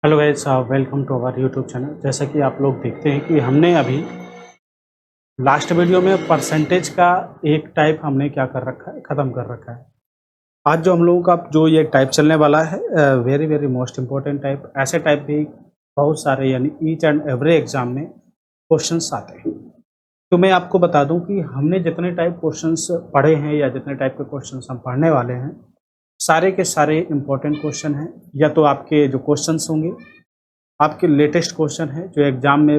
Hello guys, welcome to our YouTube channel. जैसा कि आप लोग देखते हैं कि हमने अभी लास्ट वीडियो में परसेंटेज का एक टाइप हमने क्या कर रखा है, ख़त्म कर रखा है। आज जो हम लोगों का जो ये टाइप चलने वाला है, very very most important type. ऐसे टाइप भी बहुत सारे यानी ईच एंड एवरी एग्जाम में क्वेश्चंस आते हैं। तो मैं आपको बता दूं कि हमने जितने टाइप क्वेश्चंस पढ़े हैं या जितने टाइप के क्वेश्चंस हम पढ़ने वाले हैं, सारे के सारे इम्पोर्टेंट क्वेश्चन हैं। या तो आपके जो क्वेश्चंस होंगे आपके लेटेस्ट क्वेश्चन है जो एग्जाम में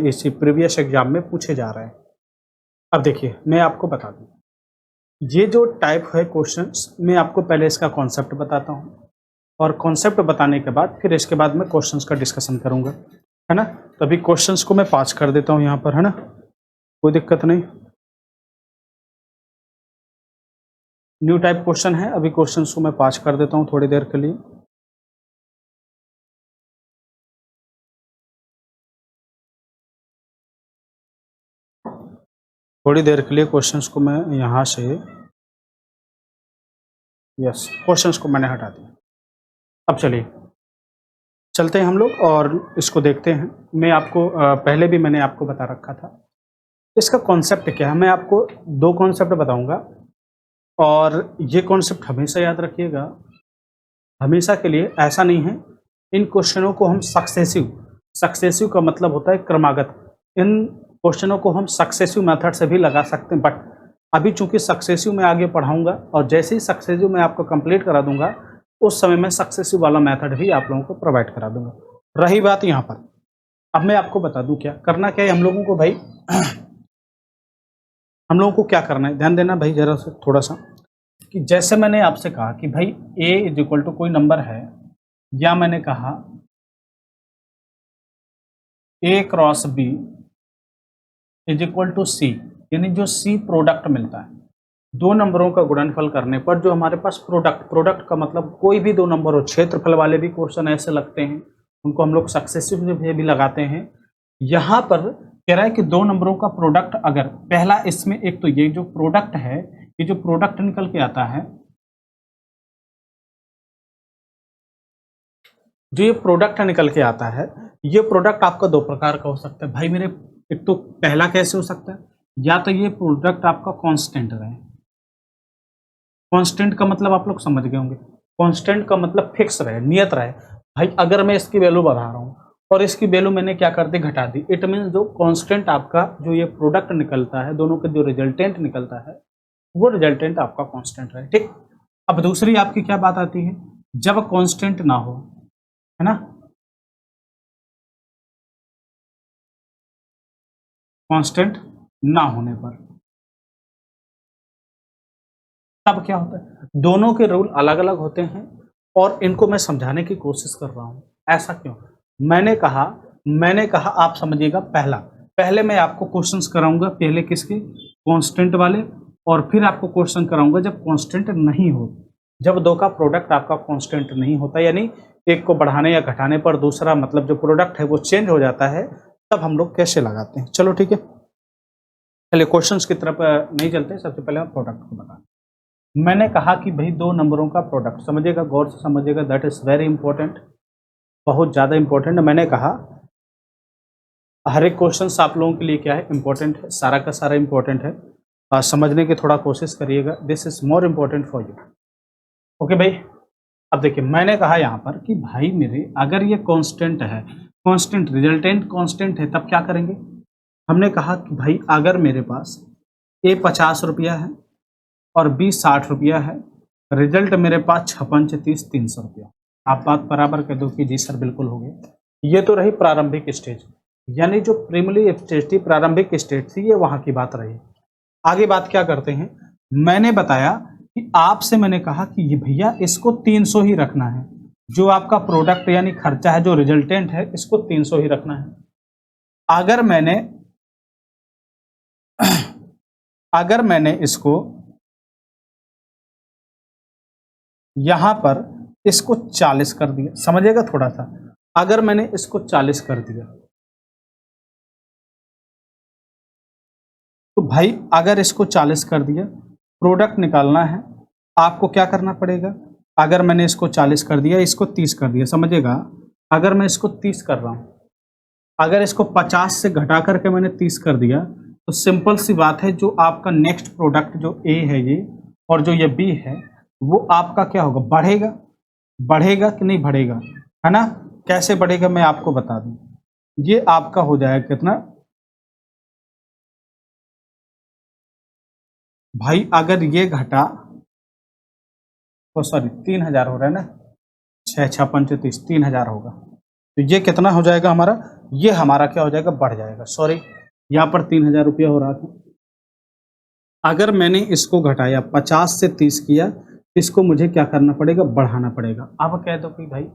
इसी प्रीवियस एग्जाम में पूछे जा रहे हैं। अब देखिए, मैं आपको बता दूं, ये जो टाइप है क्वेश्चंस, मैं आपको पहले इसका कॉन्सेप्ट बताता हूं और कॉन्सेप्ट बताने के बाद फिर इसके बाद मैं क्वेश्चंस का डिस्कशन करूंगा, है ना। तो अभी क्वेश्चंस को मैं पास कर देता हूं यहाँ पर, है ना, कोई दिक्कत नहीं। न्यू टाइप क्वेश्चन है, अभी क्वेश्चंस को मैं पास कर देता हूँ थोड़ी देर के लिए। थोड़ी देर के लिए क्वेश्चंस को मैं यहाँ से, यस, क्वेश्चंस को मैंने हटा दिया। अब चलिए चलते हैं हम लोग और इसको देखते हैं। मैं आपको पहले भी मैंने आपको बता रखा था इसका कॉन्सेप्ट क्या है। मैं आपको दो कॉन्सेप्ट बताऊंगा और ये कॉन्सेप्ट हमेशा याद रखिएगा, हमेशा के लिए। ऐसा नहीं है, इन क्वेश्चनों को हम सक्सेसिव का मतलब होता है क्रमागत। इन क्वेश्चनों को हम सक्सेसिव मेथड से भी लगा सकते हैं, बट अभी चूंकि सक्सेसिव में आगे पढ़ाऊंगा और जैसे ही सक्सेसिव मैं आपको कंप्लीट करा दूंगा उस समय मैं सक्सेसिव वाला मेथड भी आप लोगों को प्रोवाइड करा दूंगा। रही बात यहाँ पर, अब मैं आपको बता दूं क्या करना क्या है हम लोगों को। भाई हम लोगों को क्या करना है, ध्यान देना भाई जरा सा थोड़ा सा, कि जैसे मैंने आपसे कहा कि भाई a इज इक्वल टू कोई नंबर है, या मैंने कहा a cross b is equal to c, यानी जो c प्रोडक्ट मिलता है, दो नंबरों का गुणनफल करने पर जो हमारे पास प्रोडक्ट का मतलब कोई भी दो नंबर हो। क्षेत्रफल वाले भी क्वेश्चन ऐसे लगते हैं, उनको हम लोग सक्सेसिव भी लगाते हैं। यहाँ पर कह रहा है कि दो नंबरों का प्रोडक्ट, अगर पहला इसमें एक तो ये जो प्रोडक्ट है, ये जो प्रोडक्ट निकल के आता है, जो ये प्रोडक्ट निकल के आता है, ये प्रोडक्ट आपका दो प्रकार का हो सकता है भाई मेरे। एक तो पहला कैसे हो सकता है, या तो ये प्रोडक्ट आपका कांस्टेंट रहे। कांस्टेंट का मतलब आप लोग समझ गए होंगे, कांस्टेंट का मतलब फिक्स रहे, नियत रहे। भाई अगर मैं इसकी वैल्यू बढ़ा रहा हूँ और इसकी वैल्यू मैंने क्या कर दी, घटा दी, इट मीन जो कांस्टेंट आपका जो ये प्रोडक्ट निकलता है, दोनों का जो रिजल्टेंट निकलता है वो रिजल्टेंट आपका कांस्टेंट रहे, ठीक। अब दूसरी आपकी क्या बात आती है, जब कांस्टेंट ना हो, है ना, कांस्टेंट ना होने पर तब क्या होता है। दोनों के रूल अलग अलग होते हैं और इनको मैं समझाने की कोशिश कर रहा हूं। ऐसा क्यों, मैंने कहा आप समझिएगा। पहले मैं आपको क्वेश्चंस कराऊंगा, पहले किसके, कांस्टेंट वाले, और फिर आपको क्वेश्चन कराऊंगा जब कांस्टेंट नहीं हो, जब दो का प्रोडक्ट आपका कांस्टेंट नहीं होता, यानी एक को बढ़ाने या घटाने पर दूसरा मतलब जो प्रोडक्ट है वो चेंज हो जाता है, तब हम लोग कैसे लगाते हैं। चलो ठीक है, चलिए क्वेश्चंस की तरफ नहीं चलते। सबसे पहले हम प्रोडक्ट को बता, मैंने कहा कि भाई दो नंबरों का प्रोडक्ट, समझिएगा, गौर से समझिएगा, दैट इज वेरी इंपॉर्टेंट, बहुत ज़्यादा इंपॉर्टेंट। मैंने कहा हर एक क्वेश्चन आप लोगों के लिए क्या है, इंपॉर्टेंट है, सारा का सारा इंपॉर्टेंट है। समझने की थोड़ा कोशिश करिएगा, this is more important for you. Okay भाई, अब देखिए मैंने कहा यहाँ पर कि भाई मेरे अगर ये कांस्टेंट है, कांस्टेंट रिजल्टेंट कांस्टेंट है, तब क्या करेंगे। हमने कहा कि भाई अगर मेरे पास ए 50 रुपया है और बी 60 रुपया है, रिजल्ट मेरे पास 56 30 300 रुपया। आप बात बराबर कह दो कि जी सर बिल्कुल हो गया। ये तो रही प्रारंभिक स्टेज, यानी जो प्रीमिली स्टेज थी, प्रारंभिक स्टेज थी, ये वहां की बात रही। आगे बात क्या करते हैं, मैंने बताया कि आपसे मैंने कहा कि ये भैया इसको 300 ही रखना है, जो आपका प्रोडक्ट यानी खर्चा है, जो रिजल्टेंट है, इसको 300 ही रखना है। अगर मैंने इसको यहां पर इसको 40 कर दिया, समझिएगा थोड़ा सा, अगर मैंने इसको 40 कर दिया तो भाई अगर इसको 40 कर दिया, प्रोडक्ट निकालना है, आपको क्या करना पड़ेगा। अगर मैंने इसको 40 कर दिया, इसको 30 कर दिया, समझिएगा, अगर मैं इसको 30 कर रहा हूँ, अगर इसको 50 से घटा करके मैंने 30 कर दिया, तो सिंपल सी बात है, जो आपका नेक्स्ट प्रोडक्ट जो ए है ये और जो ये बी है, वो आपका क्या होगा, बढ़ेगा। बढ़ेगा कि नहीं बढ़ेगा, है ना। कैसे बढ़ेगा मैं आपको बता दूं, ये आपका हो जाएगा कितना भाई, अगर ये घटा तो सॉरी 3000 हो रहा है ना, 6×6=35, 3000 होगा, तो ये कितना हो जाएगा हमारा, ये हमारा क्या हो जाएगा, बढ़ जाएगा। सॉरी, यहाँ पर 3000 रुपया हो रहा था, अगर मैंने इसको घटाया 50 से 30 किया, इसको मुझे क्या करना पड़ेगा, बढ़ाना पड़ेगा। अब कह दो कि भाई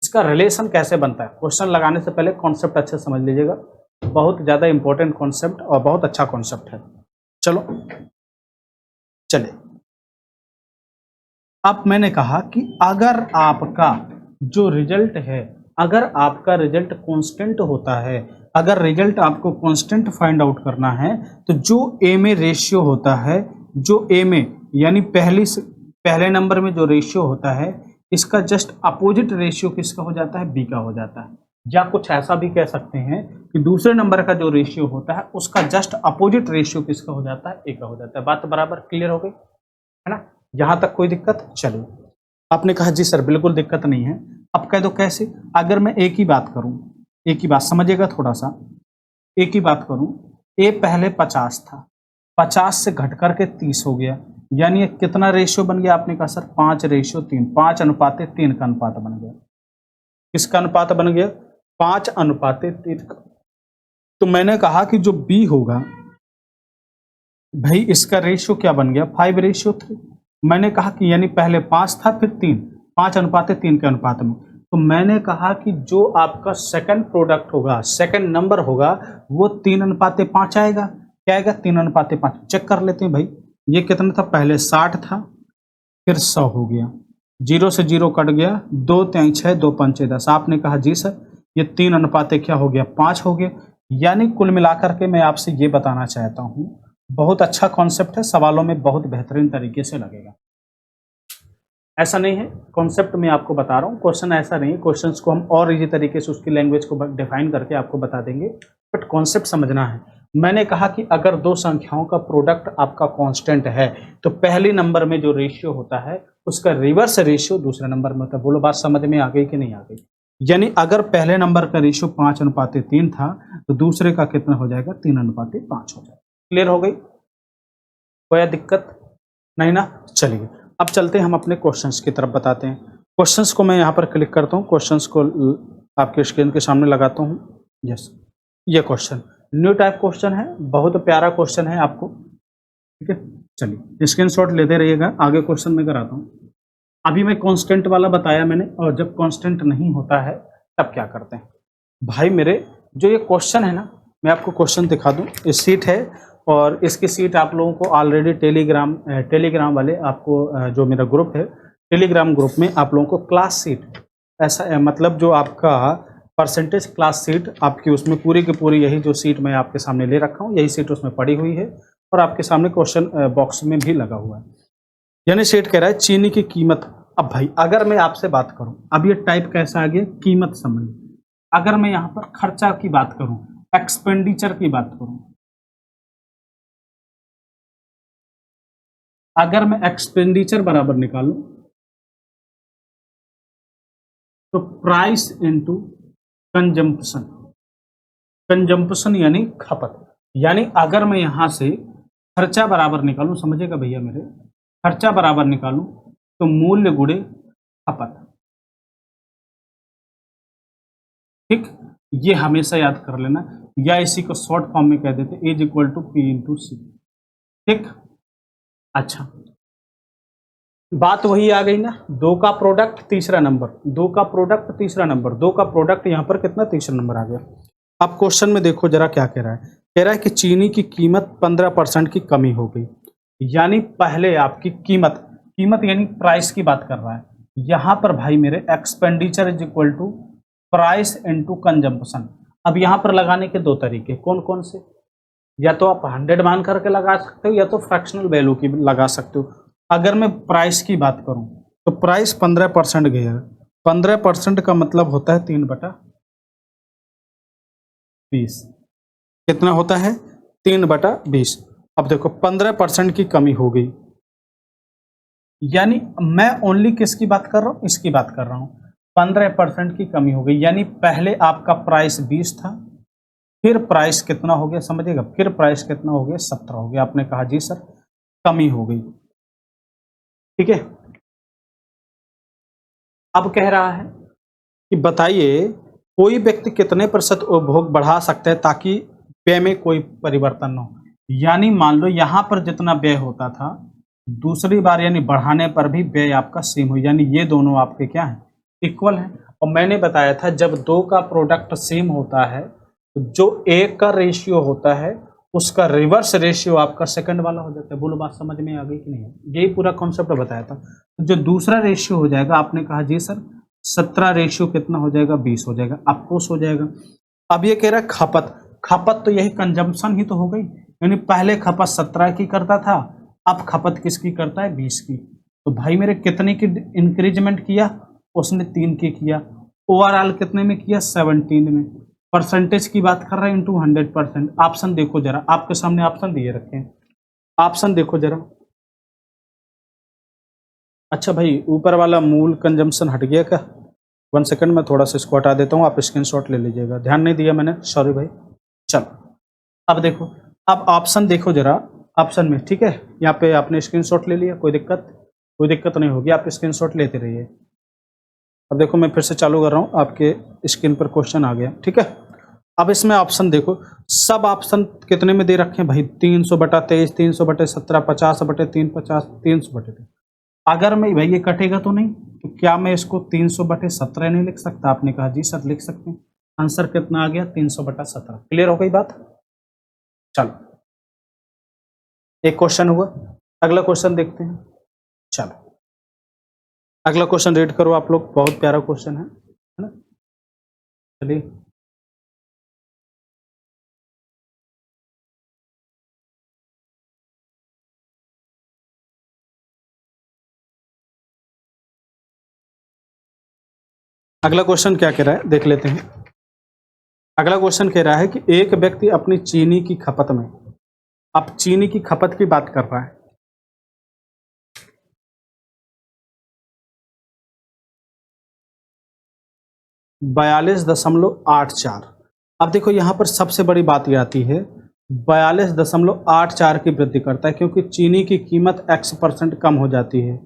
इसका रिलेशन कैसे बनता है। क्वेश्चन लगाने से पहले कॉन्सेप्ट अच्छे समझ लीजिएगा, बहुत ज़्यादा इंपॉर्टेंट कॉन्सेप्ट और बहुत अच्छा कॉन्सेप्ट है। चलो चले, अब मैंने कहा कि अगर आपका जो रिजल्ट है, अगर आपका रिजल्ट कांस्टेंट होता है, अगर रिजल्ट आपको कांस्टेंट फाइंड आउट करना है, तो जो ए में रेशियो होता है, जो ए में यानी पहले नंबर में जो रेशियो होता है, इसका जस्ट अपोजिट रेशियो किसका हो जाता है, बी का हो जाता है। या कुछ ऐसा भी कह सकते हैं कि दूसरे नंबर का जो रेशियो होता है, उसका जस्ट अपोजिट रेशियो किसका हो जाता है, ए का हो जाता है। बात बराबर क्लियर हो गई है ना, यहां तक कोई दिक्कत। चलो, आपने कहा जी सर बिल्कुल दिक्कत नहीं है। अब कह दो कैसे, अगर मैं एक ही बात करूं, एक ही बात समझिएगा थोड़ा सा, एक ही बात करूं, ए पहले 50 था, 50 से घट करके 30 हो गया, यानी ये कितना रेशियो बन गया, आपने कहा सर 5:3, 5:3 का अनुपात बन गया। किसका अनुपात बन गया, 5:3 का। तो मैंने कहा कि जो बी होगा भाई, इसका रेशियो क्या बन गया, 5:3। मैंने कहा कि यानी पहले 5 था फिर 3, 5:3 के अनुपात में। तो मैंने कहा कि जो आपका सेकंड प्रोडक्ट होगा, सेकंड नंबर होगा, वो 3:5 आएगा। क्या आएगा, 3:5। चेक कर लेते हैं भाई, ये कितना था, पहले 60 था फिर 100 हो गया, 0 से 0 कट गया, 2×3=6, 2×5=10। आपने कहा जी सर ये 3:5 क्या हो गया, 5 हो गया। यानी कुल मिलाकर के मैं आपसे ये बताना चाहता हूँ, बहुत अच्छा कॉन्सेप्ट है, सवालों में बहुत बेहतरीन तरीके से लगेगा। ऐसा नहीं है, कॉन्सेप्ट मैं आपको बता रहा हूँ, क्वेश्चन ऐसा नहीं है, क्वेश्चंस को हम और इजी तरीके से उसकी लैंग्वेज को डिफाइन करके आपको बता देंगे, बट कॉन्सेप्ट समझना है। मैंने कहा कि अगर दो संख्याओं का प्रोडक्ट आपका कांस्टेंट है, तो पहले नंबर में जो रेशियो होता है, उसका रिवर्स रेशियो दूसरे नंबर में होता है। बोलो बात समझ में आ गई कि नहीं आ गई। यानी अगर पहले नंबर का रेशियो 5:3 था, तो दूसरे का कितना हो जाएगा, 3:5 हो जाएगा। क्लियर हो गई, कोई दिक्कत नहीं ना। चलिए अब चलते हैं हम अपने क्वेश्चंस की तरफ, बताते हैं। क्वेश्चंस को मैं यहाँ पर क्लिक करता हूँ, क्वेश्चंस को आपके स्क्रीन के सामने लगाता हूँ। यस, ये क्वेश्चन न्यू टाइप क्वेश्चन है, बहुत प्यारा क्वेश्चन है आपको, ठीक है। चलिए स्क्रीनशॉट लेते रहिएगा, आगे क्वेश्चन में कराता हूँ। अभी मैं कांस्टेंट वाला बताया मैंने, और जब कांस्टेंट नहीं होता है तब क्या करते हैं भाई मेरे। जो ये क्वेश्चन है ना, मैं आपको क्वेश्चन दिखा दूँ, ये सीट है, और इसकी सीट आप लोगों को ऑलरेडी टेलीग्राम वाले आपको, जो मेरा ग्रुप है टेलीग्राम ग्रुप में, आप लोगों को क्लास सीट, ऐसा मतलब जो आपका परसेंटेज क्लास सीट आपकी, उसमें पूरी की पूरी यही जो सीट मैं आपके सामने ले रखा हूँ, यही सीट उसमें पड़ी हुई है, और आपके सामने क्वेश्चन बॉक्स में भी लगा हुआ है। यानी सेट कह रहा है चीनी की कीमत। अब भाई अगर मैं आपसे बात करूं, अब ये टाइप कैसा आ गया, कीमत संबंधी। अगर मैं यहां पर खर्चा की बात करूं, एक्सपेंडिचर की बात करूं, अगर मैं एक्सपेंडिचर बराबर निकालूं, तो प्राइस इनटू कंजम्पशन, कंजम्पशन यानी खपत। यानी अगर मैं यहां से खर्चा बराबर निकालूं, समझिएगा भैया मेरे, खर्चा बराबर निकालूं तो मूल्य गुणे खपत, ठीक। ये हमेशा याद कर लेना, या इसी को शॉर्ट फॉर्म में कह देते E=P/C, ठीक। अच्छा, बात वही आ गई ना, दो का प्रोडक्ट तीसरा नंबर, दो का प्रोडक्ट तीसरा नंबर, दो का प्रोडक्ट यहाँ पर कितना, तीसरा नंबर आ गया। अब क्वेश्चन में देखो जरा क्या कह रहा है, कह रहा है कि चीनी की कीमत 15% की कमी हो गई। यानी पहले आपकी कीमत, कीमत यानी प्राइस की बात कर रहा है। यहाँ पर भाई मेरे एक्सपेंडिचर = प्राइस इनटू कंजम्पशन। अब यहाँ पर लगाने के दो तरीके, कौन कौन से, या तो आप 100 मान करके लगा सकते हो, या तो फ्रैक्शनल वैल्यू की लगा सकते हो। अगर मैं प्राइस की बात करूं, तो प्राइस 15% गया, 15% का मतलब होता है 3/20। कितना होता है? 3/20। अब देखो 15% की कमी हो गई, यानी मैं ओनली किसकी बात कर रहा हूं? इसकी बात कर रहा हूं। 15% की कमी हो गई, यानी पहले आपका प्राइस 20 था, फिर प्राइस कितना हो गया समझिएगा, फिर प्राइस कितना हो गया? 17 हो गया। आपने कहा जी सर कमी हो गई, ठीक है। अब कह रहा है कि बताइए कोई व्यक्ति कितने प्रतिशत उपभोग बढ़ा सकता है ताकि व्यय में कोई परिवर्तन न हो। यानी मान लो यहां पर जितना व्यय होता था, दूसरी बार यानी बढ़ाने पर भी व्यय आपका सेम हो, यानी ये दोनों आपके क्या है? इक्वल है। और मैंने बताया था जब दो का प्रोडक्ट सेम होता है तो जो एक का रेशियो होता है उसका रिवर्स रेशियो आपका सेकंड वाला हो जाता है। बोलो बात समझ में आ गई कि नहीं? यही पूरा कॉन्सेप्ट बताया था। जो दूसरा रेशियो हो जाएगा, आपने कहा जी सर 17 रेशियो कितना हो जाएगा? 20 हो जाएगा, अफकोर्स हो जाएगा। अब ये कह रहा है खपत, खपत तो यही कंजम्पशन ही तो हो गई, यानी पहले खपत 17 की करता था, अब खपत किसकी करता है? 20 की। तो भाई मेरे कितने की इंक्रीजमेंट किया? उसने 3 की किया। ओवरऑल कितने में किया? 17 में। परसेंटेज की बात कर रहे हैं इंटू 100%। ऑप्शन देखो जरा, आपके सामने ऑप्शन दिए रखे हैं, ऑप्शन देखो जरा। अच्छा भाई ऊपर वाला मूल कंजम्पशन हट गया क्या? 1 सेकंड में थोड़ा सा इसको हटा देता हूँ, आप स्क्रीनशॉट ले लीजिएगा, ध्यान नहीं दिया मैंने, सॉरी भाई। चलो अब देखो, अब ऑप्शन देखो जरा, ऑप्शन में ठीक है, यहाँ पे आपने स्क्रीनशॉट ले लिया, कोई दिक्कत नहीं होगी, आप स्क्रीनशॉट लेते रहिए। अब देखो मैं फिर से चालू कर रहा हूँ, आपके स्क्रीन पर क्वेश्चन आ गया, ठीक है। अब इसमें ऑप्शन देखो, सब ऑप्शन कितने में दे रखे हैं भाई? 300/23, 300/17, 50/3, 50, 300/3। अगर मैं भाई ये कटेगा तो नहीं, तो क्या मैं इसको 300/17 नहीं लिख सकता? आपने कहा जी सर लिख सकते हैं। आंसर कितना आ गया? 300/17। क्लियर हो गई बात? चलो एक क्वेश्चन हुआ, अगला क्वेश्चन देखते हैं। चलो अगला क्वेश्चन रीड करो आप लोग, बहुत प्यारा क्वेश्चन है ना। चलिए अगला क्वेश्चन क्या कह रहा है देख लेते हैं। अगला क्वेश्चन कह रहा है कि एक व्यक्ति अपनी चीनी की खपत में, अब चीनी की खपत की बात कर रहा है, बयालीस दशमलव आठ चार। अब देखो यहां पर सबसे बड़ी बात यह आती है, 42.84 की वृद्धि करता है क्योंकि चीनी की कीमत X% कम हो जाती है,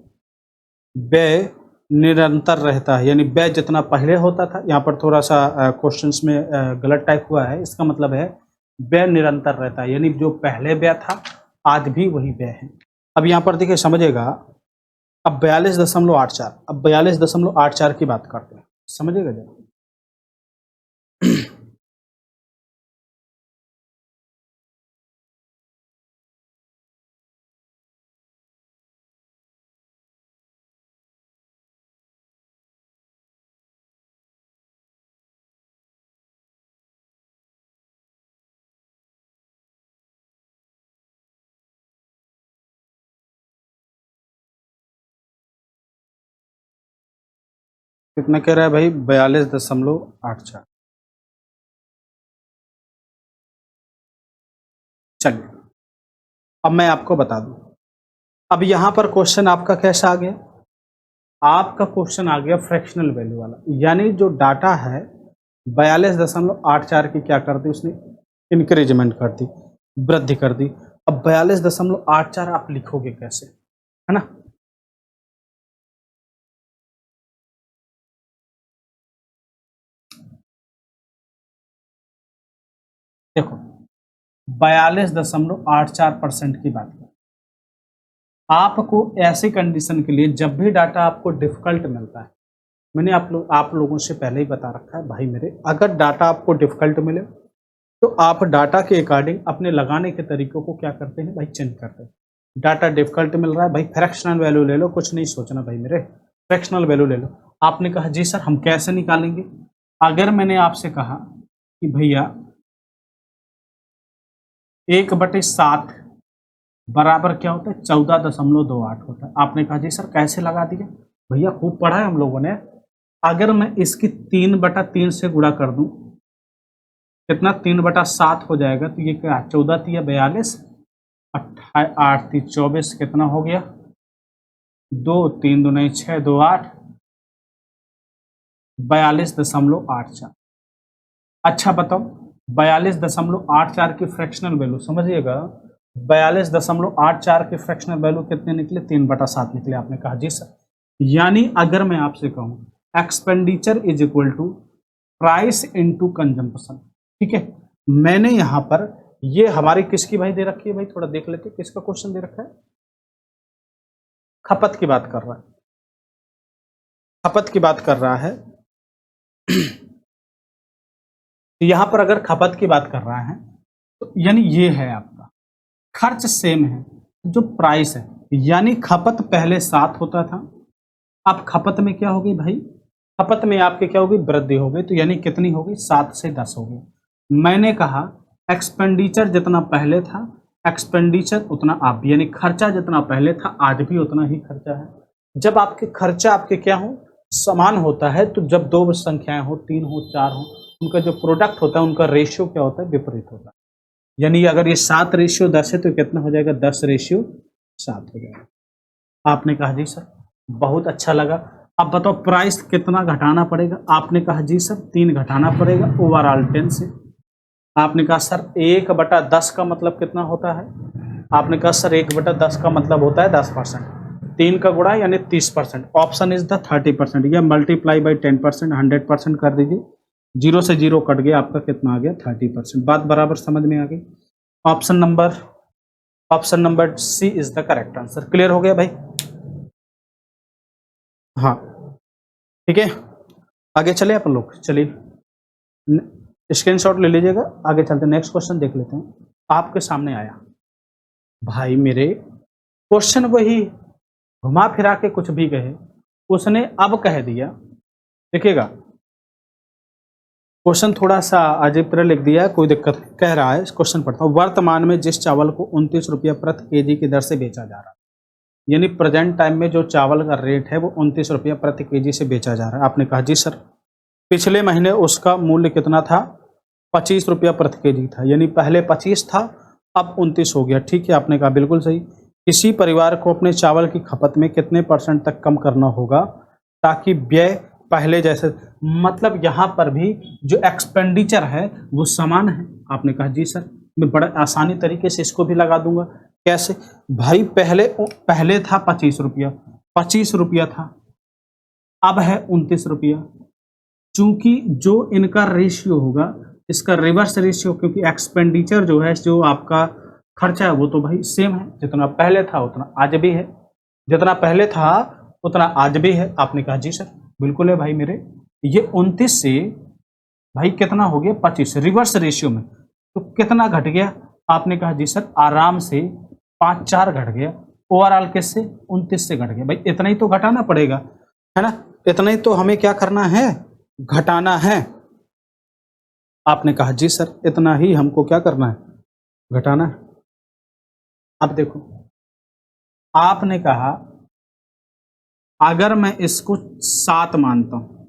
व्यय निरंतर रहता है, यानी व्यय जितना पहले होता था, यहाँ पर थोड़ा सा क्वेश्चंस में गलत टाइप हुआ है, इसका मतलब है व्यय निरंतर रहता है, यानी जो पहले व्यय था आज भी वही व्यय है। अब यहाँ पर देखिए समझिएगा, अब 42.84, अब 42.84 की बात करते हैं, समझिएगा जरा। कितना कह रहा है भाई? 42.84। चलिए अब मैं आपको बता दूं, अब यहां पर क्वेश्चन आपका कैसा आ गया? आपका क्वेश्चन आ गया फ्रैक्शनल वैल्यू वाला, यानी जो डाटा है 42.84 की क्या कर दी उसने? इंक्रीजमेंट कर दी, वृद्धि कर दी। अब 42.84 आप लिखोगे कैसे, है ना? देखो 42.84% की बात करें, आपको ऐसी कंडीशन के लिए जब भी डाटा आपको डिफिकल्ट मिलता है, मैंने आप लोगों से पहले ही बता रखा है भाई मेरे, अगर डाटा आपको डिफिकल्ट मिले तो आप डाटा के अकॉर्डिंग अपने लगाने के तरीकों को क्या करते हैं भाई? चेंज करते हैं। डाटा डिफिकल्ट मिल रहा है भाई, फ्रैक्शनल वैल्यू ले लो, कुछ नहीं सोचना भाई मेरे, फ्रैक्शनल वैल्यू ले लो। आपने कहा जी सर हम कैसे निकालेंगे? अगर मैंने आपसे कहा कि भैया 1/7 बराबर क्या होता है? 14.28 होता है, आपने कहा जी सर कैसे लगा दिया? भैया खूब पढ़ा है हम लोगों ने, अगर मैं इसकी 3/3 से गुणा कर दूं, कितना 3/7 हो जाएगा, तो ये क्या 14 3 42, 8 3 24, कितना हो गया 2 3 2 6 2 8, 42.84। अच्छा बताओ 42.84 की फ्रैक्शनल वैल्यू समझिएगा, 42.84 की फ्रैक्शनल वैल्यू कितने निकले, 3/7 निकले। आपने कहा जी सर। यानी अगर मैं आपसे कहूं expenditure is equal to price into consumption, ठीक है, मैंने यहां पर ये हमारी किसकी भाई दे रखी है, भाई थोड़ा देख लेते किसका क्वेश्चन दे रखा है, खपत की बात कर रहा है, खपत की बात कर रहा है। यहां पर अगर खपत की बात कर रहा है तो यानी ये है आपका खर्च सेम है, जो प्राइस है, यानी खपत पहले 7 होता था, अब खपत में क्या होगी भाई, खपत में आपके क्या होगी, वृद्धि हो गई, तो यानी कितनी होगी, 7 से 10 हो गई। मैंने कहा एक्सपेंडिचर जितना पहले था, एक्सपेंडिचर उतना आप, यानी खर्चा जितना पहले था आज भी उतना ही खर्चा है। जब आपके खर्चा आपके क्या हो, समान होता है, तो जब दो संख्याएं हो, 3 हो 4 हो, उनका जो प्रोडक्ट होता है उनका रेशियो क्या होता है, विपरीत होता है। यानी अगर ये 7:10 है तो कितना हो जाएगा, 10:7 हो जाएगा। आपने कहा जी सर, बहुत अच्छा लगा। अब बताओ प्राइस कितना घटाना पड़ेगा, आपने कहा जी सर 3 घटाना पड़ेगा ओवरऑल 10 से। आपने कहा सर 1/10 का मतलब कितना होता है, आपने कहा सर 1/10 का मतलब होता है 10%, 3 का गुणा यानी 30%, ऑप्शन इज द 30%, या मल्टीप्लाई बाई 10%, 100% कर दीजिए, 0 से 0 कट गया, आपका कितना आ गया 30%। बात बराबर समझ में आ गई। Option number C is the correct answer. Clear हो गया भाई, हाँ ठीक है, आगे चले अपन लोग, चलिए स्क्रीनशॉट ले लीजिएगा, आगे चलते नेक्स्ट क्वेश्चन देख लेते हैं। आपके सामने आया भाई मेरे क्वेश्चन वही घुमा फिरा के कुछ भी कहे, उसने अब कह दिया, देखिएगा क्वेश्चन थोड़ा सा अजीब तरह लिख दिया है, कोई दिक्कत, कह रहा है क्वेश्चन पढ़ता हूँ, वर्तमान में जिस चावल को 29 रुपया प्रति केजी की दर से बेचा जा रहा है, यानी प्रेजेंट टाइम में जो चावल का रेट है वो 29 रुपया प्रति केजी से बेचा जा रहा है। आपने कहा जी सर, पिछले महीने उसका मूल्य कितना था, 25 रुपया प्रति केजी था, यानी पहले 25 था अब 29 हो गया, ठीक है। आपने कहा बिल्कुल सही। किसी परिवार को अपने चावल की खपत में कितने % तक कम करना होगा ताकि व्यय पहले जैसे, मतलब यहां पर भी जो एक्सपेंडिचर है वो समान है। आपने कहा जी सर, मैं बड़ा आसानी तरीके से इसको भी लगा दूंगा। कैसे भाई, पहले था 25 रुपया, 25 रुपया था, अब है 29 रुपया, चूंकि जो इनका रेशियो होगा इसका रिवर्स रेशियो, क्योंकि एक्सपेंडिचर जो है, जो आपका खर्चा है वो तो भाई सेम है, जितना पहले था उतना आज भी है, जितना पहले था उतना आज भी है। आपने कहा जी सर बिल्कुल है भाई मेरे, ये 29 से भाई कितना हो गया 25, रिवर्स रेशियो में तो कितना घट गया, आपने कहा जी सर आराम से 5-4 घट गया, ओवरऑल किससे 29 से घट गया। भाई इतना ही तो घटाना पड़ेगा, है ना, इतना ही तो हमें क्या करना है, घटाना है। आपने कहा जी सर इतना ही हमको क्या करना है, घटाना है। अब देखो आपने कहा अगर मैं इसको 7 मानता हूं,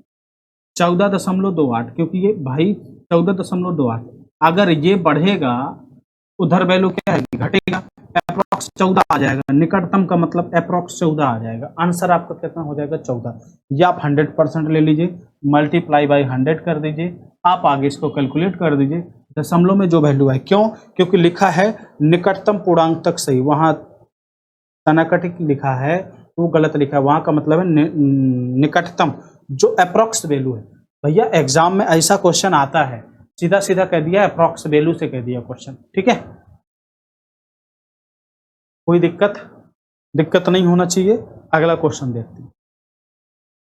14.28, क्योंकि ये भाई 14.28, अगर ये बढ़ेगा उधर वैल्यू क्या है, घटेगा, अप्रोक्स 14 आ जाएगा, निकटतम का मतलब अप्रोक्स 14 आ जाएगा। आंसर आपका कितना हो जाएगा 14, या आप 100% ले लीजिए, मल्टीप्लाई बाई 100 कर दीजिए, आप आगे इसको कैलकुलेट कर दीजिए, दशमलव में जो वैल्यू है, क्यों, क्योंकि लिखा है निकटतम पूर्णांक तक सही, वहां तनाकटिक लिखा है वो गलत लिखा है, वहां का मतलब है निकटतम, जो अप्रोक्स वैल्यू है। भैया एग्जाम में ऐसा क्वेश्चन आता है, सीधा सीधा कह दिया अप्रोक्स वैल्यू से कह दिया क्वेश्चन, ठीक है, कोई दिक्कत नहीं होना चाहिए। अगला क्वेश्चन देखते हैं।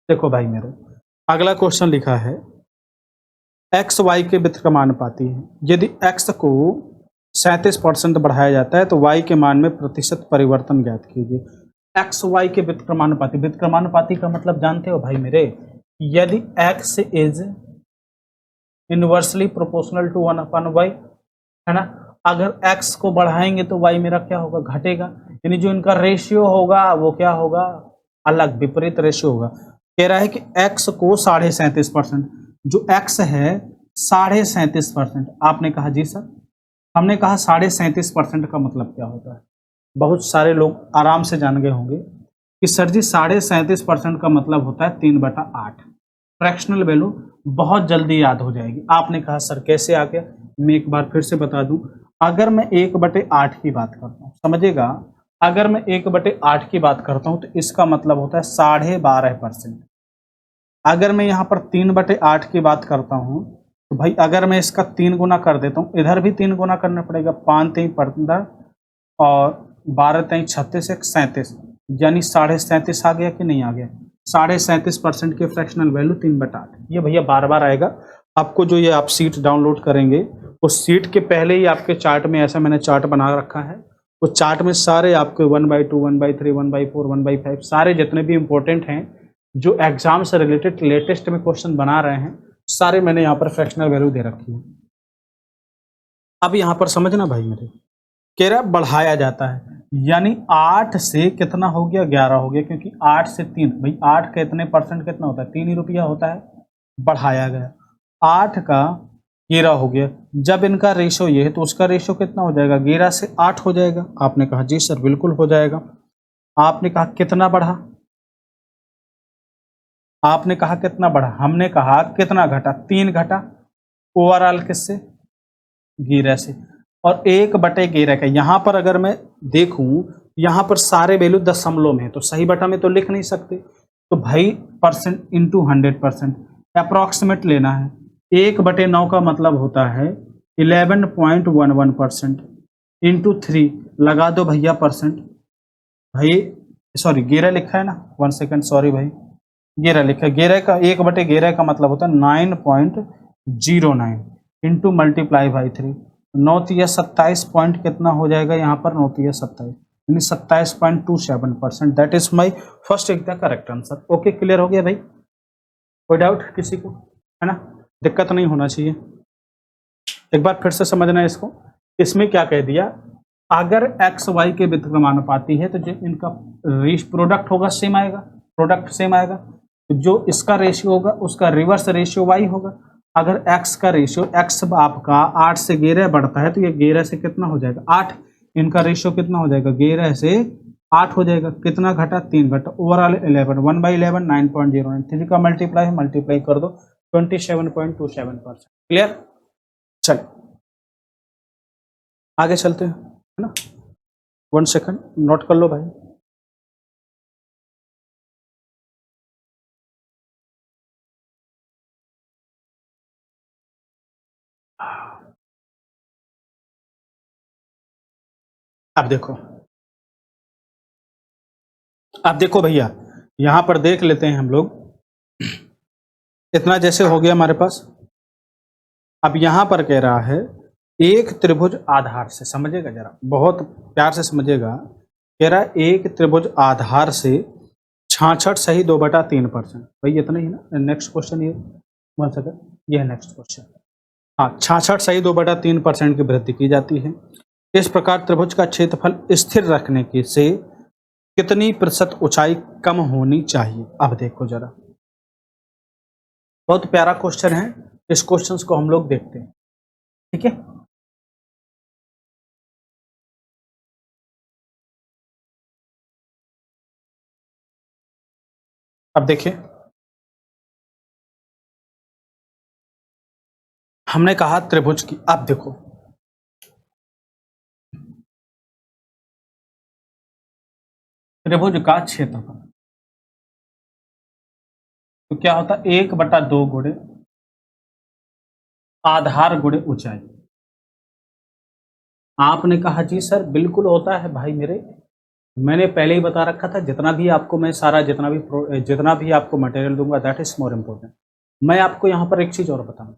देखो भाई मेरे अगला क्वेश्चन लिखा है एक्स वाई के व्युत्क्रमानुपाती है, यदि एक्स को 37% बढ़ाया जाता है तो वाई के मान में प्रतिशत परिवर्तन ज्ञात कीजिए। एक्स वाई के व्युत्क्रमानुपाती, व्युत्क्रमानुपाती का मतलब जानते हो भाई मेरे, यदि X is inversely proportional to 1/y, है ना, अगर x को बढ़ाएंगे तो y मेरा क्या होगा, घटेगा, यानी जो इनका रेशियो होगा वो क्या होगा, अलग विपरीत रेशियो होगा। कह रहा है कि x को 37.5%, जो x है 37.5%। आपने कहा जी सर, हमने कहा 37.5% का मतलब क्या होता है। बहुत सारे लोग आराम से जान गए होंगे कि सर जी 37.5% का मतलब होता है 3/8। फ्रैक्शनल वैल्यू बहुत जल्दी याद हो जाएगी। आपने कहा सर कैसे आ गया, मैं एक बार फिर से बता दूं। अगर मैं 1/8 की बात करता हूं, समझिएगा, अगर मैं 1/8 की बात करता हूं तो इसका मतलब होता है 12.5%। अगर मैं यहाँ पर 3/8 की बात करता हूँ तो भाई अगर मैं इसका 3 गुना कर देता हूँ, इधर भी 3 गुना करना पड़ेगा। 5 3 15 और 12 3 36 1 37, यानी 37.5 आ गया कि नहीं आ गया। 37.5% के फ्रैक्शनल वैल्यू 3/8। ये भैया बार बार आएगा आपको। जो ये आप सीट डाउनलोड करेंगे उस सीट के पहले ही आपके चार्ट में ऐसा मैंने चार्ट बना रखा है। उस चार्ट में सारे आपके 1/2 1/3 1/4 1/5 सारे जितने भी इंपॉर्टेंट हैं जो एग्जाम से रिलेटेड लेटेस्ट में क्वेश्चन बना रहे हैं, सारे मैंने यहाँ पर फ्रैक्शनल वैल्यू दे रखी है। अब यहाँ पर समझना भाई मेरे, कह रहा बढ़ाया जाता है, यानी 8 से कितना हो गया 11 हो गया, क्योंकि 8 से 3, भाई 8 का इतने परसेंट कितना होता है 3 ही रुपया होता है। बढ़ाया गया 8 का 11 हो गया। जब इनका रेशो ये है तो उसका रेशो कितना हो जाएगा 11 से 8 हो जाएगा। आपने कहा जी सर बिल्कुल हो जाएगा। आपने कहा कितना बढ़ा, आपने कहा कितना बढ़ा, हमने कहा कितना घटा, 3 घटा। ओवरऑल किससे, 11 से। और 1/11 का यहाँ पर अगर मैं देखूं, यहाँ पर सारे वैल्यू दशमलव में है तो सही बटा में तो लिख नहीं सकते, तो भाई परसेंट इंटू 100% अप्रॉक्सीमेट लेना है। 1/9 का मतलब होता है 11.11% इंटू 3 लगा दो भैया परसेंट। भाई सॉरी 11 लिखा है ना, 1 सेकेंड सॉरी भाई, 11 लिखा है। 11 का 1/11 का मतलब होता है 9.09 इंटू मल्टीप्लाई बाई 3। 9 तिया 27 पॉइंट कितना हो जाएगा यहाँ पर, 9 तिया 27 यानी 27.27%। दैट इज माई फर्स्ट एक the correct answer. Okay clear हो गया भाई, कोई डाउट किसी को है ना, दिक्कत नहीं होना चाहिए। एक बार फिर से समझना इसको। इसमें क्या कह दिया, अगर एक्स वाई के व्युत्क्रमानुपाती है तो जो इनका प्रोडक्ट होगा सेम आएगा, प्रोडक्ट सेम आएगा। तो जो इसका रेशियो होगा उसका रिवर्स रेशियो वाई होगा। अगर एक्स का रेशियो एक्स आपका 8 से 11 बढ़ता है तो ये 11 से कितना हो जाएगा 8, इनका रेशियो कितना हो जाएगा 11 से 8 हो जाएगा। कितना घटा 3 घटा। ओवरऑल 11 1/11 9.09। 3 का मल्टीप्लाई कर दो 27.27%। क्लियर, चल आगे चलते हैं है ना। 1 सेकंड नोट कर लो भाई। अब देखो भैया, यहां पर देख लेते हैं हम लोग। इतना जैसे हो गया हमारे पास। अब यहां पर कह रहा है एक त्रिभुज आधार से, समझिएगा जरा बहुत प्यार से समझिएगा। कह रहा है एक त्रिभुज आधार से 66 सही 2/3%। भाई इतना ही ना। नेक्स्ट क्वेश्चन ये 1 सेकंड, ये है नेक्स्ट क्वेश्चन। हाँ 66 सही 2/3% की वृद्धि की जाती है। इस प्रकार त्रिभुज का क्षेत्रफल स्थिर रखने के से कितनी प्रतिशत ऊंचाई कम होनी चाहिए। अब देखो जरा, बहुत प्यारा क्वेश्चन है। इस क्वेश्चन को हम लोग देखते हैं, ठीक है। अब देखिए, हमने कहा त्रिभुज की। अब देखो त्रिभुज का क्षेत्रफल तो क्या होता है 1/2 गुणे आधार गुणे ऊंचाई। आपने कहा जी सर बिल्कुल होता है भाई मेरे, मैंने पहले ही बता रखा था। जितना भी आपको मैं सारा जितना भी आपको मटेरियल दूंगा दैट इज मोर इम्पोर्टेंट। मैं आपको यहाँ पर एक चीज और बताऊं,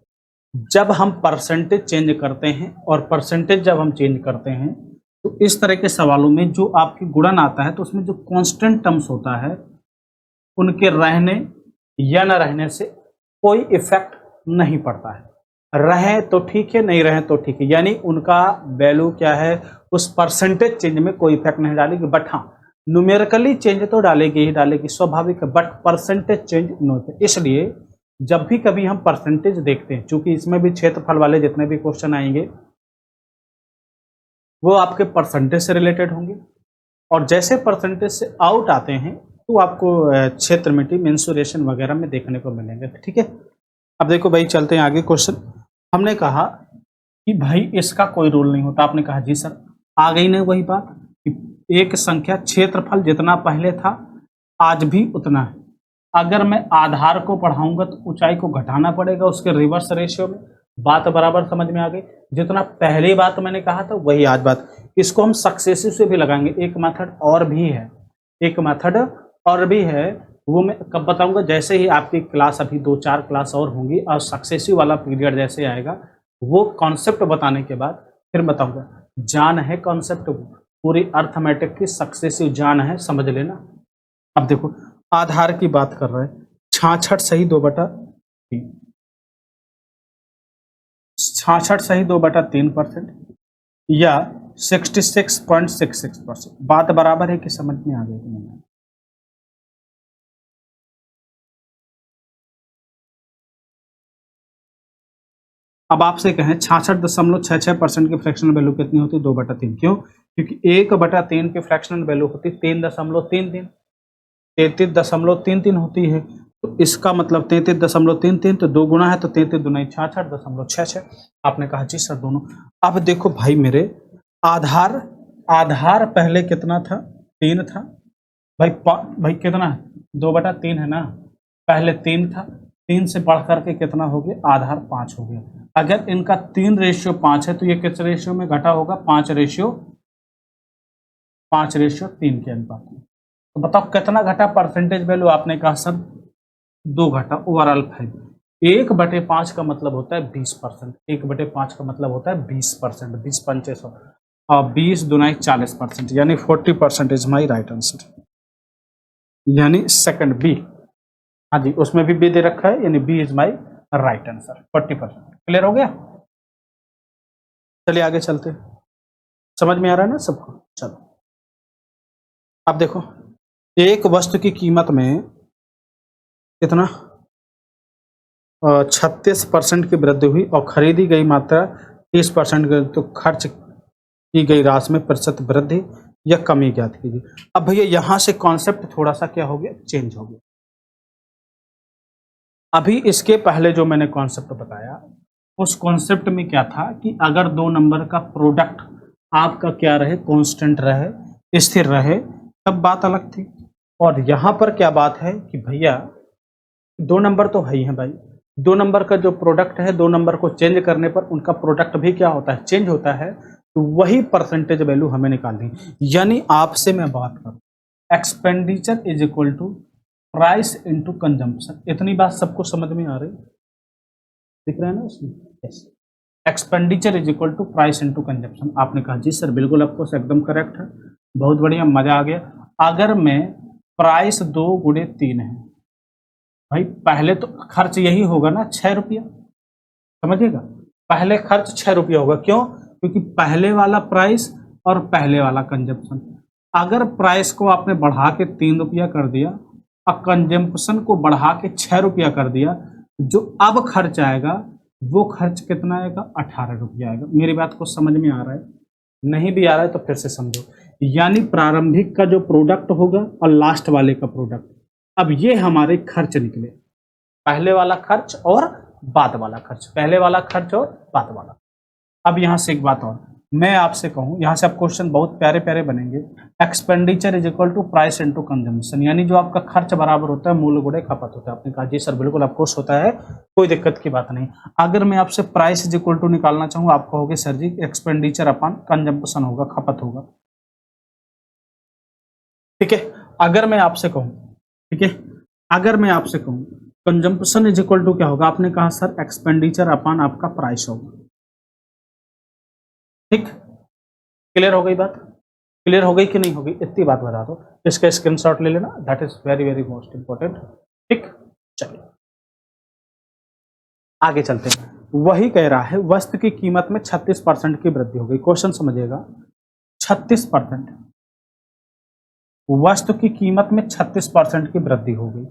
जब हम परसेंटेज चेंज करते हैं और परसेंटेज जब हम चेंज करते हैं तो इस तरह के सवालों में जो आपकी गुणन आता है तो उसमें जो कांस्टेंट टर्म्स होता है उनके रहने या न रहने से कोई इफेक्ट नहीं पड़ता है। रहे तो ठीक है, नहीं रहे तो ठीक है, यानी उनका वैल्यू क्या है उस परसेंटेज चेंज में कोई इफेक्ट नहीं डालेगी। बट हाँ न्यूमेरिकली चेंज तो डालेगी ही डालेगी, स्वाभाविक है, बट परसेंटेज चेंज नहीं होते। इसलिए जब भी कभी हम परसेंटेज देखते हैं, चूंकि इसमें भी क्षेत्रफल वाले जितने भी क्वेश्चन आएंगे वो आपके परसेंटेज से रिलेटेड होंगे, और जैसे परसेंटेज से आउट आते हैं तो आपको क्षेत्र मिट्टी मेंसुरेशन वगैरह में देखने को मिलेंगे। ठीक है, अब देखो भाई चलते हैं आगे क्वेश्चन। हमने कहा कि भाई इसका कोई रूल नहीं होता, आपने कहा जी सर, आ गई ना वही बात कि एक संख्या क्षेत्रफल जितना पहले था आज भी उतना है। अगर मैं आधार को बढ़ाऊंगा तो ऊंचाई को घटाना पड़ेगा उसके रिवर्स रेशियो में। बात बराबर समझ में आ गई? जितना पहली बात मैंने कहा था वही आज बात। इसको हम सक्सेसिव से भी लगाएंगे। एक मेथड और भी है, एक मेथड और भी है, वो मैं कब बताऊंगा, जैसे ही आपकी क्लास, अभी 2-4 क्लास और होंगी और सक्सेसिव वाला पीरियड जैसे आएगा वो कॉन्सेप्ट बताने के बाद फिर बताऊंगा। जान है कॉन्सेप्ट, पूरी अर्थमेटिक की सक्सेसिव जान है, समझ लेना। अब देखो आधार की बात कर रहे हैं, 66 सही 2/3, 66 सही 2/3% या 66.66%। बात बराबर है कि समझ में आ गई कि नहीं? अब आपसे कहें 66.66% की फ्रैक्शनल वैल्यू कितनी होती है? 2/3। क्यों? क्योंकि 1/3 की फ्रैक्शनल वैल्यू होती है 3.33, 33.33 होती है। तो इसका मतलब 33.33, तो 2 गुना है तो 33 दूना 66.66। आपने कहा जी सर दोनों। अब देखो भाई मेरे, आधार पहले कितना था? 3 था भाई कितना है? 2/3 है ना, पहले 3 था, 3 से बढ़ करके कितना हो गया? आधार 5 हो गया। अगर इनका 3:5 है तो ये किस रेशियो में घटा होगा? 5:3 के अनुपात में। तो बताओ कितना घटा परसेंटेज वैल्यू? आपने कहा सर 2 घटा, ओवरऑल 5। 1/5 का मतलब होता है 20%। 1/5 का मतलब होता है 20%। 20 पंचे 100 और 20 दूना 40%, यानी 40% इज माई राइट आंसर, यानी सेकंड बी। हाँ जी, उसमें भी बी दे रखा है, यानी B is my right answer, 40%। Clear हो गया? चलिए आगे चलते हैं। समझ में आ रहा है ना सबको? चलो अब देखो, एक वस्तु की कीमत में कितना 36% की वृद्धि हुई और खरीदी गई मात्रा 30% की, तो खर्च की गई राशि में प्रतिशत वृद्धि या कमी ज्ञात कीजिए। अब भैया यहां से कॉन्सेप्ट थोड़ा सा क्या हो गया? चेंज हो गया। अभी इसके पहले जो मैंने कॉन्सेप्ट बताया उस कॉन्सेप्ट में क्या था कि अगर 2 नंबर का प्रोडक्ट आपका क्या रहे? कांस्टेंट रहे, स्थिर रहे, तब बात अलग थी। और यहां पर क्या बात है कि भैया 2 नंबर तो है ही है भाई, 2 नंबर का जो प्रोडक्ट है, 2 नंबर को चेंज करने पर उनका प्रोडक्ट भी क्या होता है? चेंज होता है। तो वही परसेंटेज वैल्यू हमें निकालनी। यानी आपसे मैं बात करूं, expenditure is equal to price into consumption. इतनी बात सबको समझ में आ रही? दिख रहा है ना उसमें? Yes, expenditure is equal to price into consumption. आपने कहा जी सर बिल्कुल, आपको एकदम करेक्ट है, बहुत बढ़िया, मजा आ गया। अगर मैं प्राइस 2 गुणे 3 है भाई, पहले तो खर्च यही होगा ना, 6 रुपया, समझिएगा, पहले खर्च 6 रुपया होगा। क्यों? क्योंकि पहले वाला प्राइस और पहले वाला कंजम्पशन। अगर प्राइस को आपने बढ़ा के 3 रुपया कर दिया और कंजम्पशन को बढ़ा के 6 रुपया कर दिया, जो अब खर्च आएगा वो खर्च कितना आएगा? 18 रुपया आएगा। मेरी बात को समझ में आ रहा है? नहीं भी आ रहा है तो फिर से समझो। यानी प्रारंभिक का जो प्रोडक्ट होगा और लास्ट वाले का प्रोडक्ट, अब ये हमारे खर्च निकले, पहले वाला खर्च और बाद वाला खर्च, पहले वाला खर्च और बाद वाला। अब यहां से एक बात और मैं आपसे कहूं, यहां से आप क्वेश्चन बहुत प्यारे प्यारे बनेंगे। Expenditure is equal to price into consumption, यानी जो आपका खर्च बराबर होता है मूल गुणे खपत होता है। आपने कहा जी सर बिल्कुल ऑफकोर्स होता है, कोई दिक्कत की बात नहीं। अगर मैं आपसे प्राइस इज इक्वल टू निकालना चाहूँ, आप कहोगे सर जी एक्सपेंडिचर अपन कंजम्पशन होगा, खपत होगा। ठीक है, अगर मैं आपसे कहूं, ठीक है, अगर मैं आपसे कहूं कंजम्पशन इज इक्वल टू क्या होगा? आपने कहा सर एक्सपेंडिचर अपन आपका प्राइस होगा। ठीक, क्लियर हो गई बात? क्लियर हो गई कि नहीं होगी? इतनी बात बता दो, इसका स्क्रीनशॉट ले लेना, that is very very most important. ठीक, चलिए आगे चलते हैं। वही कह रहा है वस्तु की कीमत में 36% की वृद्धि हो गई। क्वेश्चन समझिएगा, 36%, वस्तु की कीमत में 36% की वृद्धि हो गई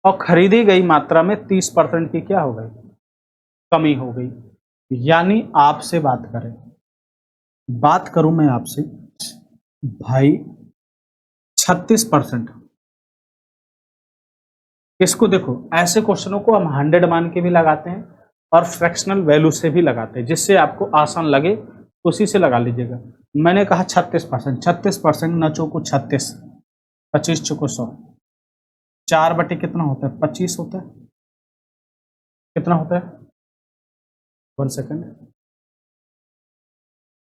और खरीदी गई मात्रा में 30% की क्या हो गई, कमी हो गई। यानी आपसे बात करूं मैं आपसे भाई 36%, इसको देखो ऐसे क्वेश्चनों को हम 100 मान के भी लगाते हैं और फ्रैक्शनल वैल्यू से भी लगाते हैं, जिससे आपको आसान लगे उसी से लगा लीजिएगा। मैंने कहा 36%, 36% न चौको 36, 25 चौको 100, 4 बटे कितना होता है, 25 होता है, कितना होता है, 1 सेकेंड,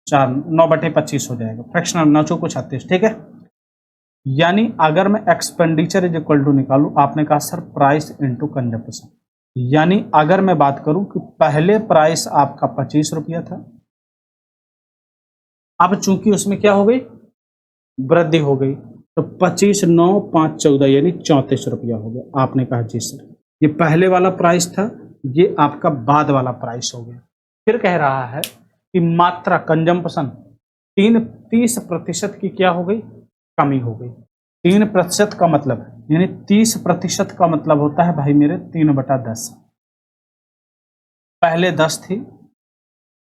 4, 9 बटे 25 हो जाएगा, फ्रैक्शनल न चौको 36, ठीक है। यानी अगर मैं एक्सपेंडिचर इज इक्वल टू निकालूं, आपने कहा सर प्राइस इनटू कंजम्पशन, यानी अगर मैं बात करूं कि पहले प्राइस आपका 25 रुपया था, अब चूंकि उसमें क्या हो गई, वृद्धि हो गई, तो 25 9 5 14 यानी 34 रुपया हो गया। आपने कहा जी सर ये पहले वाला प्राइस था, ये आपका बाद वाला प्राइस हो गया। फिर कह रहा है कि मात्रा कंजम्पशन 30% की क्या हो गई, कमी हो गई। 3% का मतलब यानी 30% का मतलब होता है भाई मेरे 3/10, पहले 10 थी,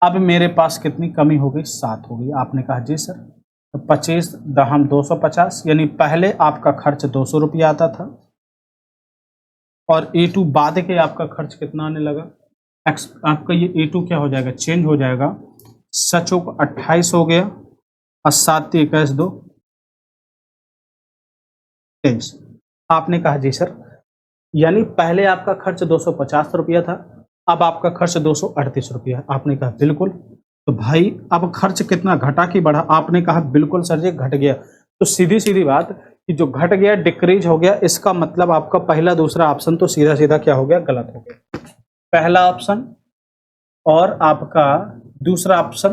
अब मेरे पास कितनी कमी हो गई, 7 हो गई। आपने कहा जी सर, तो 25 दहम 250, यानी पहले आपका खर्च 200 रुपया आता था और A2 बाद के आपका खर्च कितना आने लगा, आपका ये A2 क्या हो जाएगा, चेंज हो जाएगा, सचो को 28 हो गया और 7 21 2 23। आपने कहा जी सर, यानी पहले आपका खर्च 250 रुपया था, अब आपका खर्च 238 रुपया। आपने कहा बिल्कुल, तो भाई अब खर्च कितना घटा कि बढ़ा, आपने कहा बिल्कुल सर जी घट गया। तो सीधी सीधी बात कि जो घट गया डिक्रीज हो गया, इसका मतलब आपका पहला दूसरा ऑप्शन तो सीधा सीधा क्या हो गया, गलत हो गया। पहला ऑप्शन और आपका दूसरा ऑप्शन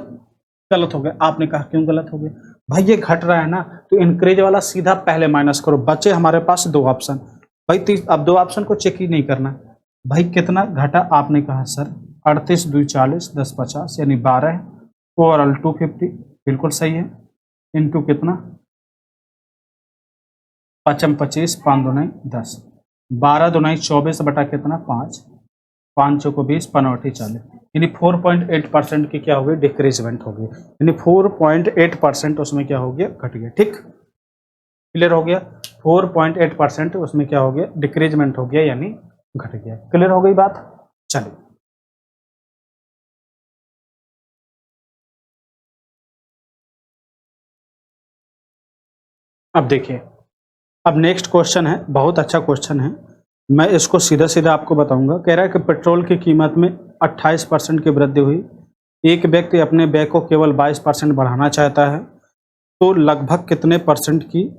गलत हो गया। आपने कहा क्यों गलत हो गया, भाई ये घट रहा है ना, तो इंक्रीज वाला सीधा पहले माइनस करो, बचे हमारे पास 2 ऑप्शन। भाई अब 2 ऑप्शन को चेक ही नहीं करना, भाई कितना घटा। आपने कहा सर 38 2 40 10 50 यानी 12, ओवरऑल 250, बिल्कुल सही है, इनटू कितना 5 25 5 2 10, 12 2 24 बटा कितना 5, 5 चौको 20 5 40, यानी 4.8% की क्या हो गई, डिक्रीजमेंट हो गई, यानी 4.8% उसमें क्या हो गया, घट गया। ठीक क्लियर हो गया, 4.8% उसमें क्या हो गया, डिक्रीजमेंट हो गया यानी घट गया। क्लियर हो गई बात, चलिए अब देखिए, अब नेक्स्ट क्वेश्चन है, बहुत अच्छा क्वेश्चन है, मैं इसको सीधा सीधा आपको बताऊंगा। कह रहा है कि पेट्रोल की कीमत में 28% की वृद्धि हुई, एक व्यक्ति अपने व्यय को केवल 22% बढ़ाना चाहता है, तो लगभग कितने परसेंट की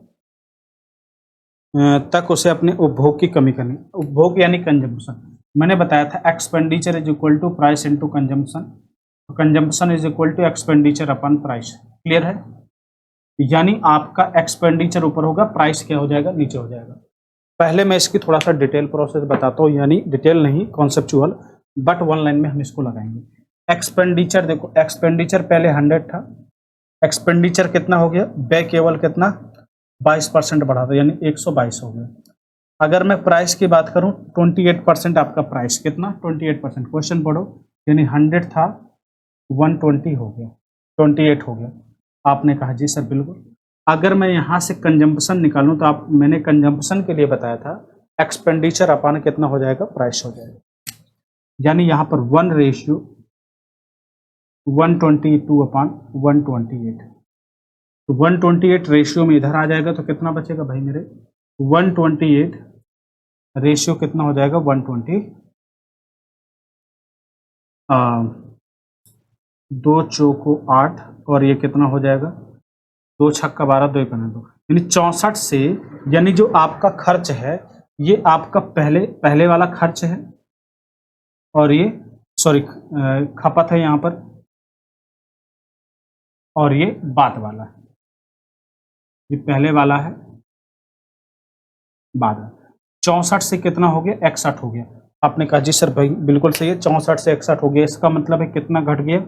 तक उसे अपने उपभोग की कमी करनी। उपभोग यानी कंजम्पशन, मैंने बताया था expenditure is equal to price into consumption, consumption is equal to expenditure upon price. Clear है, यानी आपका एक्सपेंडिचर ऊपर होगा, प्राइस क्या हो जाएगा, नीचे हो जाएगा। पहले मैं इसकी थोड़ा सा डिटेल प्रोसेस बताता हूँ, यानी डिटेल नहीं कॉन्सेप्चुअल, बट 1 लाइन में हम इसको लगाएंगे। एक्सपेंडिचर देखो, एक्सपेंडिचर पहले 100 था, एक्सपेंडिचर कितना हो गया, व्यय केवल कितना 22% बढ़ा था, यानी 122 हो गया। अगर मैं प्राइस की बात करूं 28% आपका प्राइस कितना, 28%, क्वेश्चन पढ़ो, यानी 100 था 120 हो गया, 28 हो गया। आपने कहा जी सर बिल्कुल। अगर मैं यहाँ से कंजम्पशन निकालूं तो आप, मैंने कंजम्पशन के लिए बताया था एक्सपेंडिचर अपान कितना हो जाएगा, प्राइस हो जाएगा, यानी यहाँ पर 1:122/128, तो 128 रेशियो में इधर आ जाएगा तो कितना बचेगा भाई मेरे, 128 रेशियो कितना हो जाएगा, 120, 2 चौको 8 और ये कितना हो जाएगा, 2 छक्का 12 2 1 2, यानी 64 से, यानी जो आपका खर्च है ये आपका पहले वाला खर्च है और ये सॉरी खपत है यहाँ पर, और ये बाद वाला है, ये पहले वाला है बाद। 64 से कितना हो गया, 61 हो गया। आपने कहा जी सर भाई बिल्कुल सही है, 64 से 61 हो गया, इसका मतलब है कितना घट गया,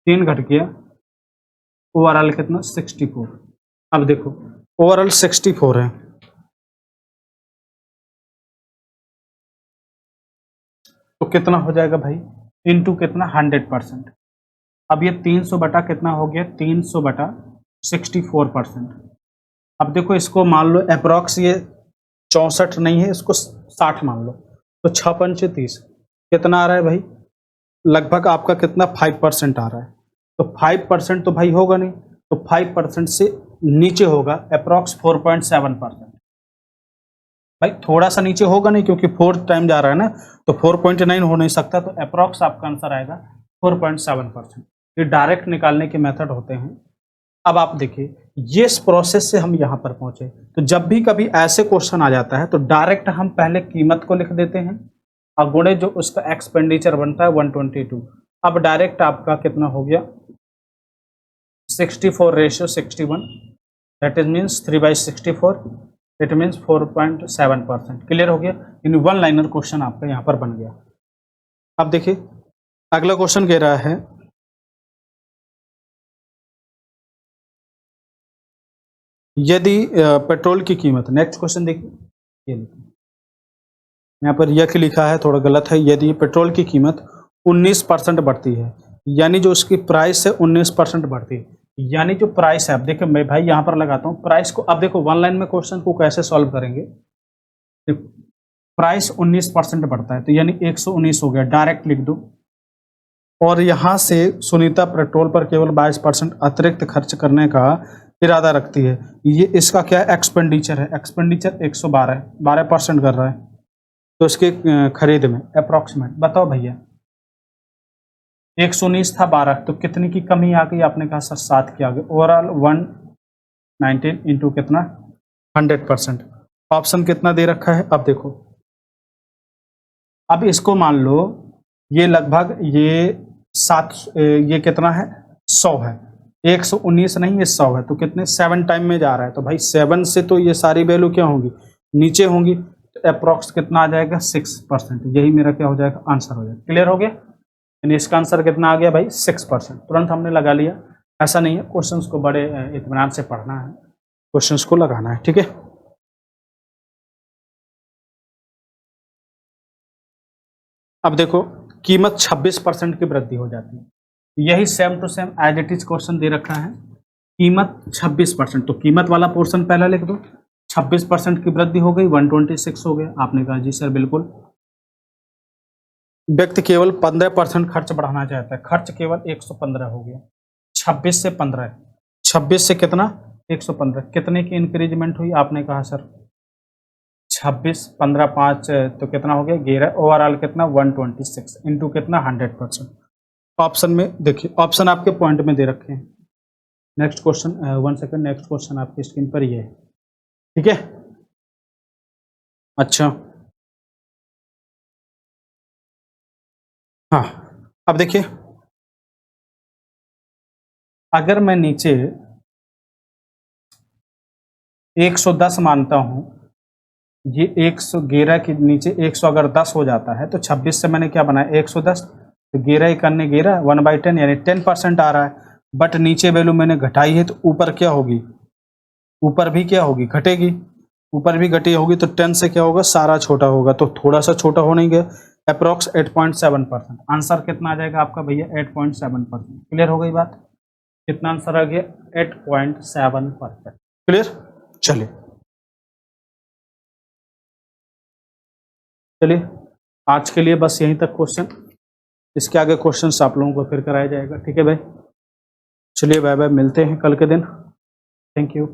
3 घट गया, ओवरऑल कितना 64। अब देखो ओवरऑल 64 है, तो कितना हो जाएगा भाई, इनटू कितना 100%। अब ये 300 बटा कितना हो गया, 300 बटा 64%। अब देखो इसको मान लो अप्रोक्स ये 64 नहीं है, इसको 60 मान लो, तो 6 पंचे 30, कितना आ रहा है भाई, लगभग आपका कितना 5% आ रहा है। तो 5% तो भाई होगा नहीं, तो 5% से नीचे होगा अप्रोक्स 4.7%। भाई थोड़ा सा नीचे होगा नहीं, क्योंकि 4 टाइम जा रहा है ना, तो 4.9 हो नहीं सकता, तो अप्रोक्स आपका आंसर आएगा 4.7%। ये डायरेक्ट निकालने के मेथड होते हैं। अब आप देखिए ये इस प्रोसेस से हम यहाँ पर पहुंचे, तो जब भी कभी ऐसे क्वेश्चन आ जाता है तो डायरेक्ट हम पहले कीमत को लिख देते हैं और गुणे जो उसका एक्सपेंडिचर बनता है 122। अब डायरेक्ट आपका कितना हो गया 64:61, that is means 3/64, it means 4.7%। Clear हो गया, इन वन लाइनर क्वेश्चन आपका यहाँ पर बन गया। अब देखिए अगला क्वेश्चन कह रहा है यदि पेट्रोल की कीमत, नेक्स्ट क्वेश्चन देखिए, ये यहाँ पर यह लिखा है, थोड़ा गलत है, यदि पेट्रोल की कीमत 19% बढ़ती है, यानी जो उसकी प्राइस है 19% बढ़ती है, यानी जो प्राइस है, अब देखिए मैं भाई यहाँ पर लगाता हूँ प्राइस को। अब देखो वन लाइन में क्वेश्चन को कैसे सॉल्व करेंगे, प्राइस 19% बढ़ता है तो यानी 119 हो गया, डायरेक्ट लिख दो। और यहाँ से सुनीता पेट्रोल पर केवल 22% अतिरिक्त खर्च करने का इरादा रखती है, ये इसका क्या एक्सपेंडिचर है, एक्सपेंडिचर 112 है, 12% कर रहा है, तो इसके खरीद में अप्रोक्सीमेट बताओ भैया, 119 था 12, तो कितनी की कमी आ गई, आपने कहा सर 7 की आ गई। ओवरऑल 119 इंटू कितना 100%। ऑप्शन कितना दे रखा है, अब देखो, अब इसको मान लो ये लगभग ये 7, ये कितना है 100 है, 119 नहीं ये 100 है, तो कितने 7 टाइम में जा रहा है, तो भाई 7 से तो ये सारी वैल्यू क्या होंगी, नीचे होंगी, तो अप्रोक्स कितना आ जाएगा 6%। यही मेरा क्या हो जाएगा, आंसर हो जाएगा। क्लियर हो गया, यानी इसका आंसर कितना आ गया भाई 6%, तुरंत हमने लगा लिया। ऐसा नहीं है, क्वेश्चंस को बड़े इत्मीनान से पढ़ना है, क्वेश्चंस को लगाना है, ठीक है। अब देखो कीमत 26% की वृद्धि हो जाती है, यही same to same as it is question दे रखा है, कीमत 26%, तो कीमत वाला पोर्शन पहला लिख दो, 26% की वृद्धि हो गई 126 हो गया। आपने कहा जी सर बिल्कुल। व्यक्ति केवल 15% खर्च बढ़ाना चाहता है, खर्च केवल 115 हो गया, 26 से 15, 26 से कितना 115, कितने की इंक्रीजमेंट हुई, आपने कहा सर 26, 15, 5 तो कितना हो गया 11, ओवरऑल कितना 126 इंटू कितना 100%। ऑप्शन में देखिए, ऑप्शन आपके पॉइंट में दे रखे हैं। Next question, 1 second, next question आपकी स्क्रीन पर ये है, ठीक है। अच्छा हाँ, अब देखिए अगर मैं नीचे 110 मानता हूं, ये 111 के नीचे 100 अगर 10 हो जाता है, तो 26 से मैंने क्या बनाया 110, तो 11 इकाने 11 1/10 यानी 10% आ रहा है, बट नीचे वैल्यू मैंने घटाई है, तो ऊपर क्या होगी, ऊपर भी क्या होगी घटेगी, ऊपर भी घटी होगी, तो 10 से क्या होगा सारा छोटा होगा, तो थोड़ा सा छोटा होने गया, अप्रोक्स 8.7%। आंसर कितना आ जाएगा आपका भैया 8.7%। क्लियर हो गई बात, कितना आंसर आ गया 8.7%। क्लियर, चलिए चलिए आज के लिए बस यहीं तक क्वेश्चन, इसके आगे क्वेश्चंस आप लोगों को फिर कराया जाएगा, ठीक है भाई। चलिए बाय बाय, मिलते हैं कल के दिन, थैंक यू।